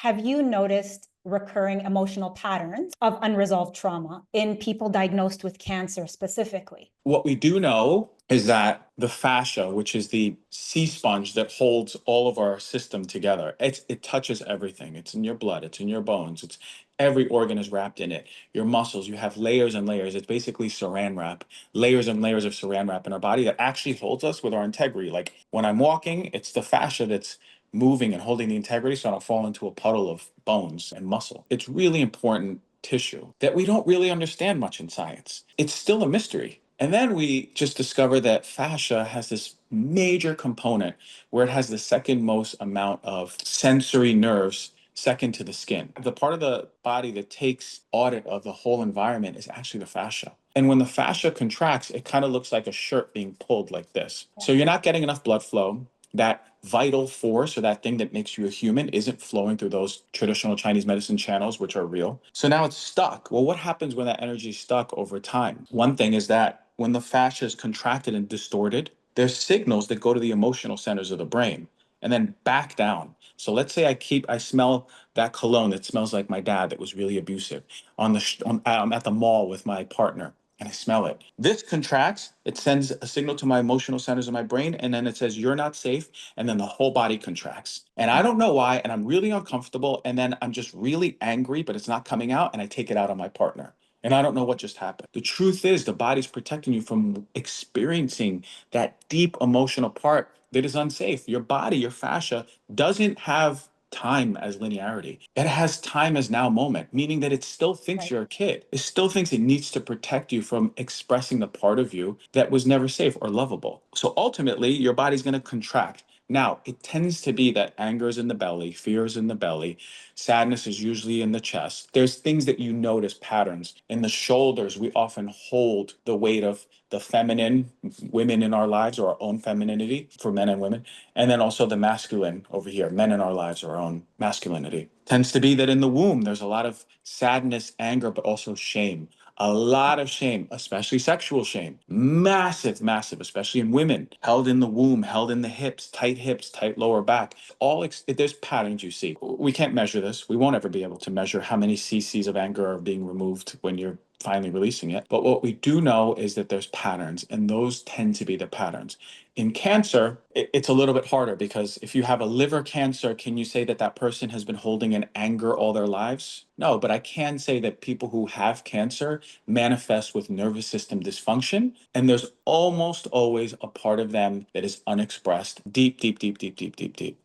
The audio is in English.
have you noticed recurring emotional patterns of unresolved trauma in people diagnosed with cancer specifically? What we do know is that the fascia, which is the sea sponge that holds all of our system together, it touches everything. It's in your blood, it's in your bones, it's every organ is wrapped in it. Your muscles, you have layers and layers. It's basically saran wrap, layers and layers of saran wrap in our body that actually holds us with our integrity. Like when I'm walking, it's the fascia that's moving and holding the integrity so I don't fall into a puddle of bones and muscle. It's really important tissue that we don't really understand much in science. It's still a mystery. And then we just discovered that fascia has this major component where it has the second most amount of sensory nerves, second to the skin. The part of the body that takes audit of the whole environment is actually the fascia. And when the fascia contracts, it kind of looks like a shirt being pulled like this. So you're not getting enough blood flow. That vital force or that thing that makes you a human isn't flowing through those traditional Chinese medicine channels, which are real. So now it's stuck. Well, what happens when that energy is stuck over time? One thing is that when the fascia is contracted and distorted, there's signals that go to the emotional centers of the brain and then back down. So let's say I smell that cologne that smells like my dad that was really abusive I'm at the mall with my partner and I smell it. This contracts, it sends a signal to my emotional centers of my brain, and then it says, you're not safe. And then the whole body contracts. And I don't know why. And I'm really uncomfortable. And then I'm just really angry, but it's not coming out. And I take it out on my partner. And I don't know what just happened. The truth is, the body's protecting you from experiencing that deep emotional part that is unsafe. Your body, your fascia, doesn't have time as linearity. It has time as now moment, meaning that it still thinks Right. you're a kid. It still thinks it needs to protect you from expressing the part of you that was never safe or lovable. So ultimately, your body's going to contract. Now, it tends to be that anger is in the belly, fear is in the belly, sadness is usually in the chest. There's things that you notice, patterns. In the shoulders, we often hold the weight of the feminine, women in our lives, or our own femininity for men and women. And then also the masculine over here, men in our lives, our own masculinity. Tends to be that in the womb, there's a lot of sadness, anger, but also shame. A lot of shame, especially sexual shame. Massive, massive, especially in women. Held in the womb, held in the hips, tight lower back. There's patterns you see. We can't measure this. We won't ever be able to measure how many cc's of anger are being removed when you're finally releasing it. But what we do know is that there's patterns, and those tend to be the patterns. In cancer, it's a little bit harder because if you have a liver cancer, can you say that that person has been holding an anger all their lives? No, but I can say that people who have cancer manifest with nervous system dysfunction, and there's almost always a part of them that is unexpressed, deep, deep, deep, deep, deep, deep, deep.